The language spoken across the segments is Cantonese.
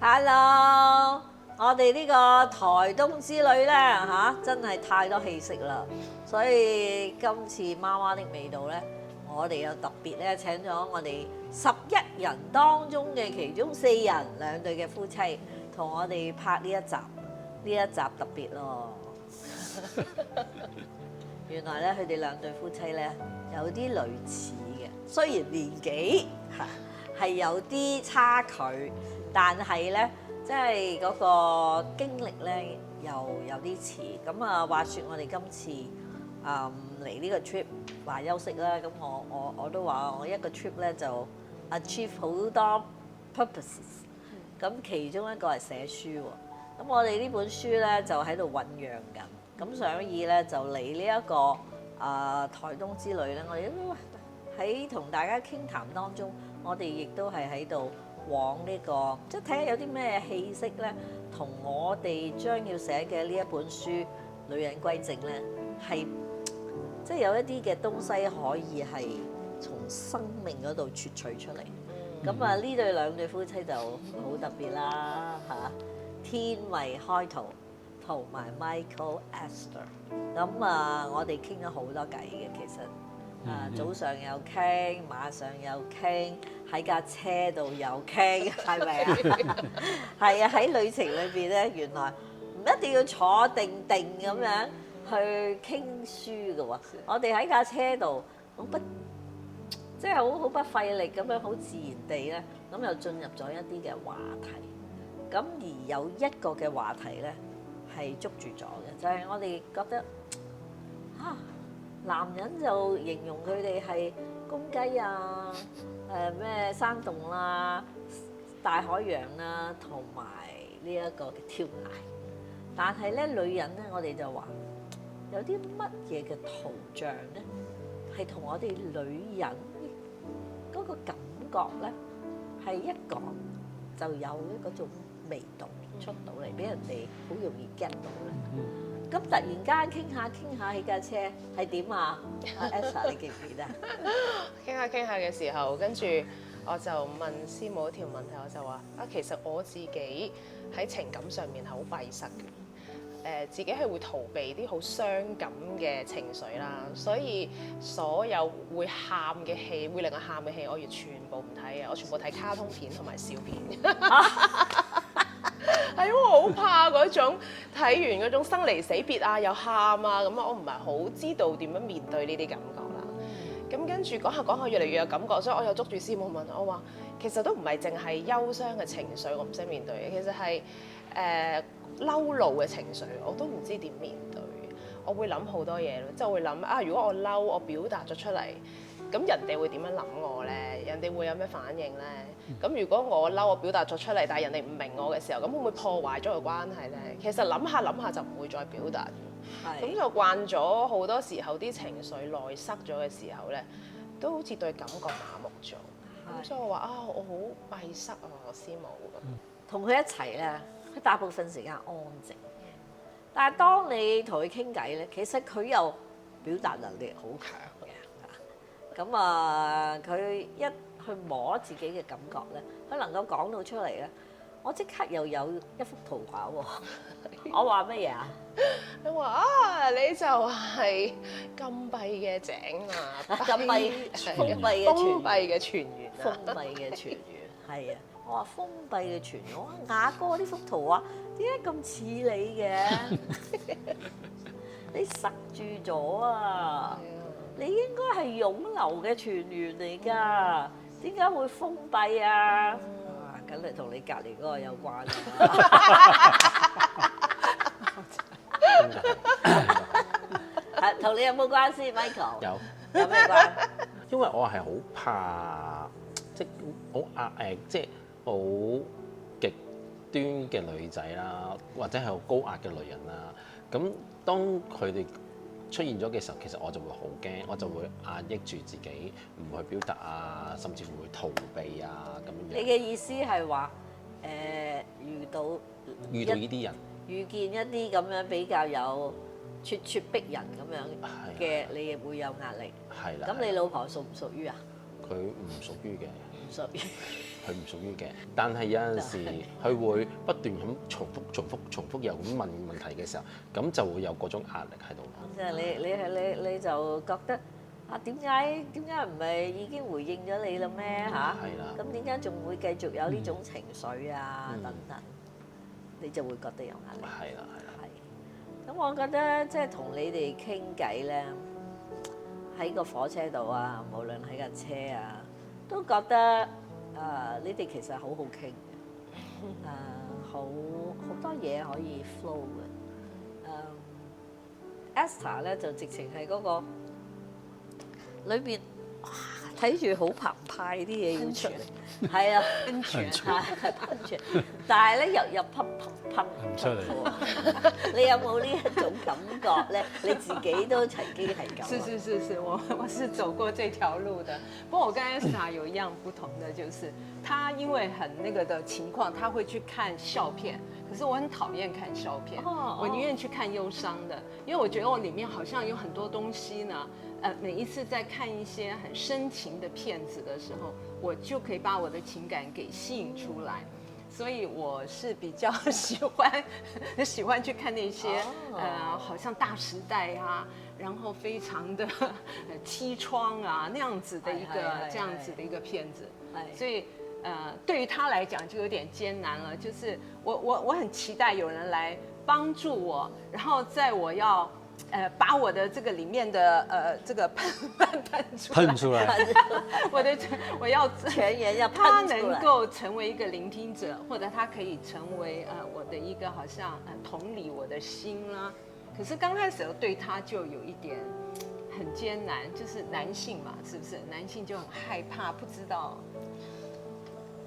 Hello，我哋呢個台東之旅咧真係太多氣息啦，所以今次媽媽的味道咧，我哋又特別咧請咗我哋11人當中嘅其中4人2對嘅夫妻，同我哋拍呢一集，呢一集特別咯。原來咧佢哋2對夫妻咧有啲類似嘅，雖然年紀係有啲差距，但係咧即係嗰個經歷咧又有啲似。咁啊，話説我哋今次嚟呢個 trip 話休息啦，咁我都話我一個 trip 咧就 achieve 好多 purposes。咁其中一個係寫書喎。咁我哋呢本書咧就喺度醖釀緊，咁所以咧就嚟呢一個台東之旅咧，我哋都喺同大家傾談當中，我哋亦都係喺度往呢個即係睇下有啲咩氣息咧，同我哋將要寫嘅呢一本書《女人歸正》咧，係即係有一啲嘅東西可以係從生命嗰度萃取出嚟。咁啊，呢對2對夫妻就好特別啦嚇，天慧開圖同埋 Michael Esther。咁啊，我哋傾咗好多偈嘅，其實早上有傾，晚上有傾，喺架車度有傾，係咪啊？係啊，喺旅程裏邊咧，原來唔一定要坐定定咁樣去傾書嘅喎。我哋喺架車度好不即係好不費力咁樣，好自然地咧，咁又進入咗一啲嘅話題。咁而有一個嘅話題咧係捉住咗嘅，就係我哋覺得男人就形容佢哋係公雞啊，咩山洞啦、大海洋啦，同埋呢一個嘅跳崖。但係咧，女人咧，我哋就話有啲乜嘢嘅圖像咧，係同我哋女人嗰個感覺咧，係一講就有嗰種味道出到嚟，俾人哋好容易 get 到咧。咁突然間傾下喺架車係點啊？阿 Elsa 你記唔記得？傾下嘅時候，跟住我就問師母一條問題，我就話其實我自己喺情感上面係好閉塞嘅，自己係會逃避啲好傷感嘅情緒啦，所以所有會喊嘅戲，會令我喊嘅戲，我完全部唔睇嘅，我全部睇卡通片同埋笑片。係因為我好怕嗰種睇完嗰種生離死別啊，又喊啊咁啊，我唔係好知道點樣面對呢啲感覺啦。咁跟住講下越嚟越有感覺，所以我又捉住師母問我話，其實都唔係淨係憂傷嘅情緒我唔識面對嘅，其實係嬲怒嘅情緒我都唔知點面對。我會諗好多嘢咯，即係會諗如果我嬲，我表達咗出嚟，咁人哋會點樣諗我咧？人哋會有咩反應咧？咁如果我嬲，我表達咗出嚟，但係人哋唔明我嘅時候，咁會唔會破壞咗個關係咧？其實諗下就唔會再表達。咁就慣咗好多時候啲情緒內塞咗嘅時候咧，都好似對感覺麻木咗。咁所以我話我好閉塞我師母咁。同佢一齊咧，佢大部分時間安靜。但係當你同佢傾偈咧，其實佢又表達能力好強嘅。咁佢一去摸自己嘅感覺咧，佢能夠講到出嚟咧，我即刻又有一幅圖畫喎。我話乜嘢啊？你話你就係禁閉嘅井啊！封閉嘅泉源啊！封閉嘅泉源係啊！我話封閉嘅泉源，我話雅哥呢幅圖畫點解咁似你嘅？你塞住咗啊！你應該係湧流嘅泉源嚟㗎，點解會封閉啊？梗係同你隔離嗰個有關啦。同你有冇關先 ，Michael？ 有咩關？因為我係好怕，即係即係好極端嘅女仔啦，或者係好高壓嘅女人啦。咁當佢哋出現咗嘅時候，其實我就會好驚，我就會壓抑住自己，唔去表達啊，甚至乎會逃避啊咁樣。你嘅意思係話遇到呢啲人，遇見一啲咁樣比較有咄咄逼人咁樣嘅，你亦會有壓力。係啦。咁你老婆屬唔屬於啊？佢唔屬於嘅，唔屬於。佢唔屬於嘅。但係有陣時佢會不斷咁重複又咁問問題嘅時候，咁就會有嗰種壓力喺度。即係你就覺得啊，點解唔係已經回應咗你啦咩嚇？係啦。咁點解仲會繼續有呢種情緒啊等等？你就會覺得有壓力。係啦。咁我覺得即係同你哋傾偈咧，喺個火車度啊，無論喺架車啊，都覺得你哋其實好好傾嘅，好多嘢可以 flow 嘅。Esther 咧就直情係嗰個裏邊睇住好澎湃啲嘢要出嚟，係啊，噴泉噴泉，但係咧又噴出嚟。你有冇呢一種感覺咧？你自己都曾經係咁。是，我是走過這條路的。不過我跟 Esther 有一樣不同的，就是他因為很那個的情況，他會去看笑片。可是我很討厭看笑片，我寧願去看憂傷的，因為我覺得我裡面好像有很多東西呢。每一次在看一些很深情的片子的時候，我就可以把我的情感給吸引出來。所以我是比較喜歡去看那些好像大時代啊，然後非常的凄愴啊那樣子的一個這樣子的一個片子。所以對於他來講就有點艱難了，就是我很期待有人來幫助我，然後在我要把我的這個裡面的這個噴出來，我要全員要他噴出來，能夠成為一個聆聽者，或者他可以成為我的一個好像同理我的心啦。可是剛開始對他就有一點很艱難，就是男性嘛，是不是？男性就很害怕，不知道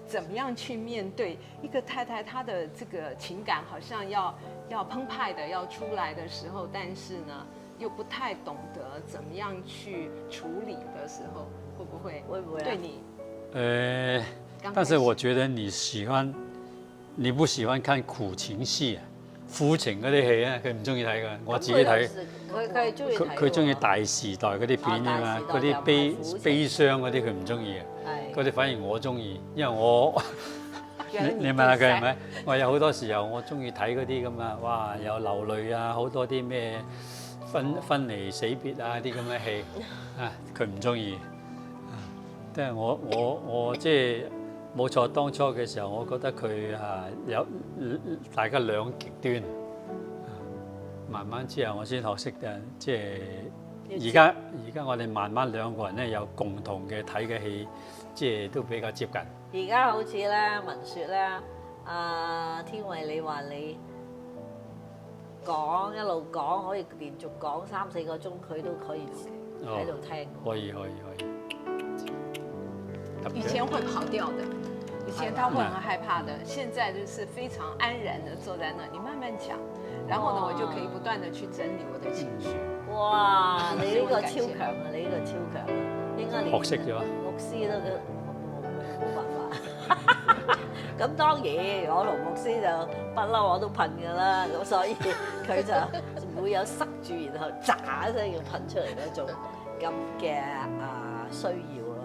怎麼樣去面對一個太太，她的這個情感好像要澎湃的要出來的時候，但是呢又不太懂得怎麼樣去處理的時候，會不會對你？但是我覺得你不喜歡看苦情戲啊，苦情嗰啲戲啊，佢唔中意睇㗎。我自己睇，佢中意睇。佢中意大時代嗰啲片啊嘛，嗰啲悲傷嗰啲佢唔中意嘅。嗰啲反而我中意，因為我你問下佢係咪？我有好多時候我中意睇嗰啲咁啊，哇！有流淚啊，好多啲咩分離死別啊啲咁嘅戲啊，佢唔中意。即係我即係冇錯，當初嘅時候，我覺得佢有大家兩極端。慢慢之後，我先學識即係而家我哋慢慢兩個人咧有共同嘅睇嘅戲。即係都比較接近。而家好似咧文説咧，天慧你話你講一路講，可以連續講3-4個鐘，佢都可以喺度聽。可以。以前會跑掉的，以前他會很害怕的，現在就是非常安然的坐在那，你慢慢講，然後呢，我就可以不斷的去整理我的情緒。哇！你呢個超強啊！你呢個超強啊！應該連學識咗。牧師都冇辦法。咁當然，我同牧師就不嬲我都噴㗎啦，咁所以佢就唔會有塞住，然後喳一聲要噴出嚟嗰種咁嘅需要咯。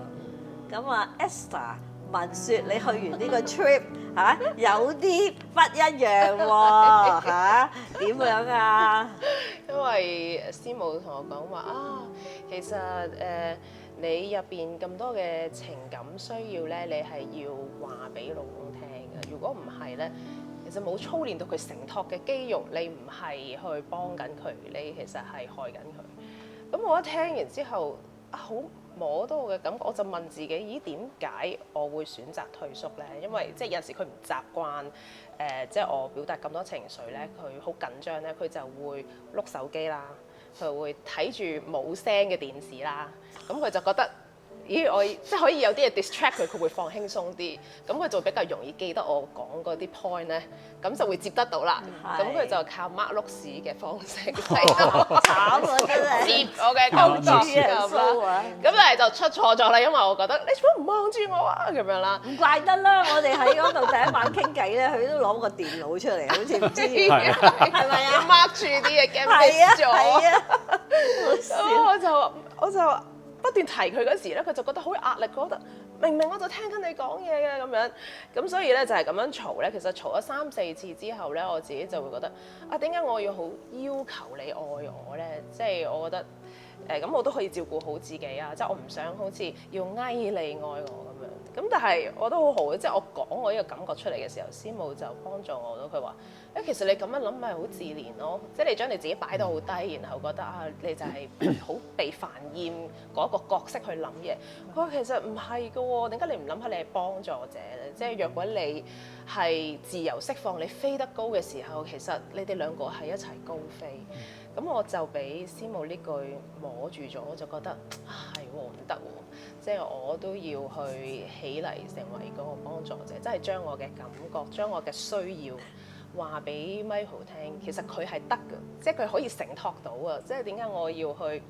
咁Esther 文説你去完呢個 trip 有啲不一樣喎點樣啊？因為師母同我講話其實你入邊咁多嘅情感需要咧，你係要話俾老公聽嘅。如果唔係咧，其實冇操練到佢承托嘅肌肉，你唔係去幫緊佢，你其實係害緊佢。咁我一聽完之後，好摸到我嘅感覺，我就問自己：咦，點解我會選擇退縮咧？因為即係有陣時佢唔習慣即係我表達咁多情緒咧，佢好緊張咧，佢就會碌手機啦。佢會睇住冇聲嘅電視啦，咁佢就覺得，咦，我即係可以有啲嘢 distract 佢，佢會放輕鬆啲，咁佢就比較容易記得我講嗰啲 point 咧，咁就會接得到啦。咁佢就靠 mark 碌屎嘅方式嚟到慘啊！真係接我嘅工作咁啦。咁但係就出錯咗啦，因為我覺得你做乜唔望住我啊咁樣啦。唔怪得啦，我哋喺嗰度第一晚傾偈咧，佢都攞個電腦出嚟，好似唔知係咪要啊？ mark 住啲嘢，驚 miss 咗。係啊，咁我就不斷提佢嗰時咧，佢就覺得好有壓力，佢覺得明明我就聽緊你講嘢嘅咁樣，咁所以咧就係咁樣嘈咧。其實嘈咗3-4次之後咧，我自己就會覺得啊，點解我要好要求你愛我咧？即係我覺得咁我都可以照顧好自己啊，即係我唔想好似要翳你愛我咁樣。咁但係我都好好嘅，即係我講我呢個感覺出嚟嘅時候，師母就幫助我咯。佢話其實你咁樣諗咪好自憐咯，即係你將你自己擺到好低，然後覺得啊，你就係好被煩厭嗰個角色去諗嘢。佢話其實唔係㗎喎，點解你唔諗下你係幫助者咧？即係若果你係自由釋放，你飛得高嘅時候，其實你哋兩個係一齊高飛。咁我就俾師母呢句摸住咗，我就覺得係喎，唔得喎，即係我都要去起嚟成為嗰個幫助者，即係將我嘅感覺、將我嘅需要話俾 Michael 聽。其實佢係得嘅，即係佢可以承托到啊！即係點解我要去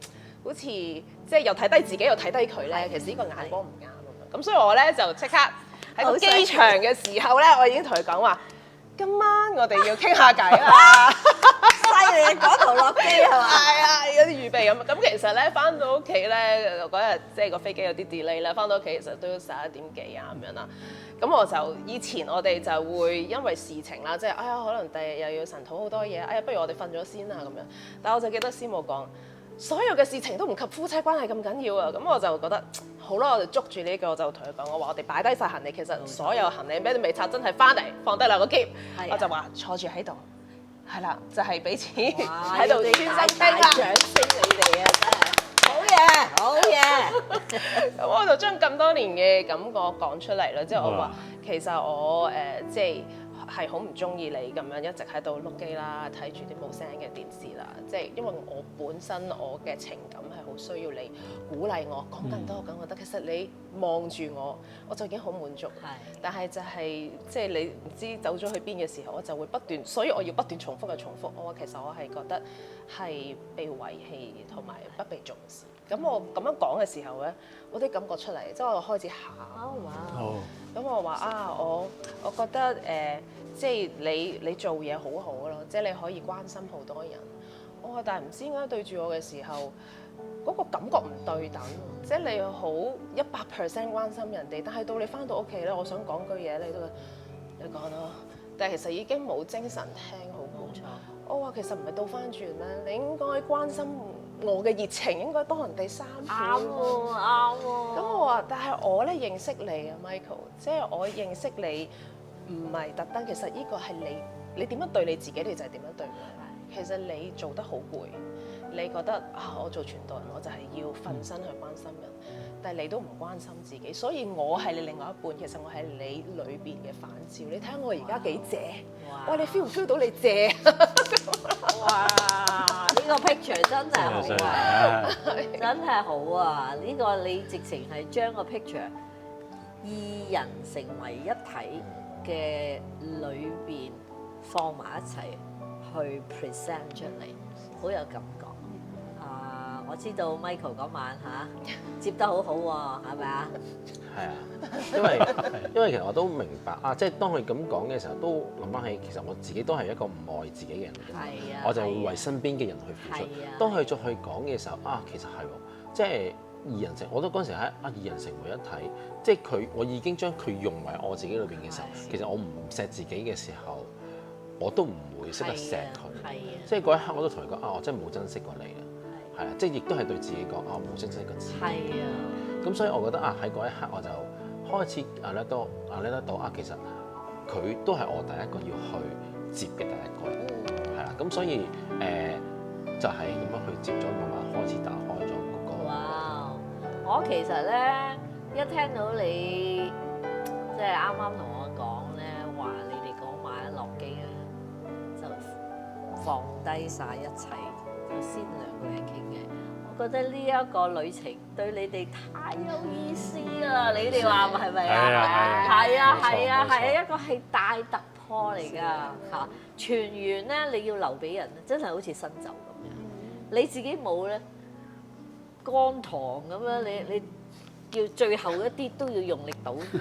好似即係又睇低自己又睇低佢咧？其實呢個眼光唔啱咁樣。咁所以我咧就即刻喺個機場嘅時候咧，我已經同佢講話：今晚我哋要傾下偈啦！犀利，嗰頭落機係嘛？係啊，有啲預備咁。咁其實咧，翻到屋企咧，嗰日即係個飛機有啲 delay 啦，翻到屋企其實都11點幾啊咁樣啦。咁我就以前我哋就會因為事情啦，即係哎呀，可能第日又要晨禱好多嘢，哎呀，不如我哋瞓咗先啊咁樣。但係我就記得師母講，所有嘅事情都唔及夫妻關係咁緊要啊。咁我就覺得好啦，我就捉住呢個，我就同佢講，我話我哋擺低晒行李，其實所有行李咩都未拆，真係翻嚟放低兩個篋，我就話坐住喺度。係啦，就係彼此喺度專心聽啦。掌聲你哋啊，真係好嘢，好嘢。咁我就將咁多年嘅感覺講出嚟啦，即係我話其實我即係好唔中意你咁樣一直喺度碌機啦，睇住啲冇聲嘅電視啦，即係因為我本身我嘅情感係好需要你鼓勵我講更多，咁我覺得其實你望住我就已經好滿足。但係就係即係你唔知走咗去邊嘅時候，我就會不斷，所以我要不斷重複嘅重複。我話其實我係覺得係被遺棄同埋不被重視。咁我咁樣講嘅時候咧，我啲感覺出嚟，即係我開始喊。咁我話啊，我覺得即係你做嘢好好咯，即係你可以關心好多人。我話但係唔知點解對住我嘅時候，嗰個感覺唔對等，即係你好100% 關心人哋，但係到你翻到屋企咧，我想講句嘢你講咯，但係其實已經冇精神聽好冇錯。我話其實唔係倒翻轉咩？你應該關心我嘅熱情，應該多人哋3倍。啱喎，啱喎。咁我話，但係我咧認識你啊 Michael，即係我認識你唔係特登，其實呢個係你點樣對你自己，你就係點樣對我。其實你做得好攰，你覺得啊，我做傳道人我就係要瞓身去關心人，但係你都唔關心自己，所以我係你另外一半，其實我係你裏邊嘅反照。你睇下我而家幾謝，哇！你 feel 唔 feel 到你謝？哇！呢個 picture 真係好啊，真係好啊！呢個你直情係將個 picture 二人成為一體嘅裏邊放埋一齊去 present 出嚟，好有感覺。我知道 Michael 嗰晚接得好好喎，係咪啊？係啊，因為其實我都明白啊，即係當佢咁講嘅時候，都諗翻起其實我自己都係一個唔愛自己嘅人嚟，我就會為身邊嘅人去付出。當佢再去講嘅時候，其實係喎，即係二人成，我都嗰陣時喺二人成為一體，即係我已經將佢融為我自己裏邊嘅時候，其實我唔錫自己嘅時候，我都唔會識得錫佢。即係嗰一刻我都同佢講我真係冇珍惜過你啊！係啊，即係亦都係對自己講冇珍惜過自己。係啊。咁所以我覺得喺嗰一刻我就開始咧到其實佢都係我第一個要去接嘅第一個，係啦。咁所以就係咁樣去接咗，慢慢開始打開咗嗰個。哇！我其實咧一聽到你即係啱啱同我講咧，話你哋嗰晚一落機咧就放低晒一切。先兩個人傾嘅，我覺得呢一個旅程對你哋太有意思啦！你哋話係咪啊？係啊，一個係大突破嚟㗎嚇！全完咧你要留俾人，真係好似新酒咁樣。你自己冇咧乾糖咁樣，你要最後一啲都要用力倒佢，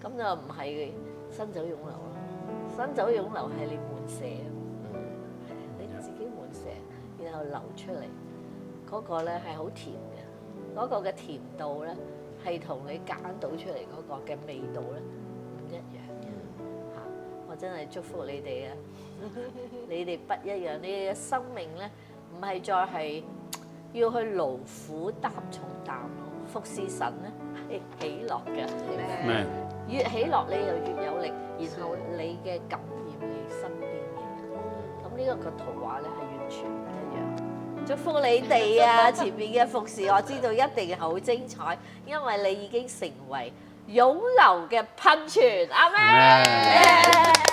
咁就唔係新酒湧流啦。新酒湧流係你滿瀉。然後流出嚟，嗰個咧係好甜嘅，嗰個嘅甜度咧，係同你揀到出嚟嗰個嘅味道咧唔一樣嘅嚇。我真係祝福你哋啊！你哋不一樣，你哋嘅生命咧唔係再係要去勞苦擔重擔咯，服侍神咧係喜樂嘅。咩？越喜樂你又越有力，然後你嘅感染你身邊嘅人，咁呢個個圖畫咧係完全唔一樣。祝福你哋啊！前面嘅服侍我知道一定係好精彩，因為你已經成為湧流嘅噴泉，阿們。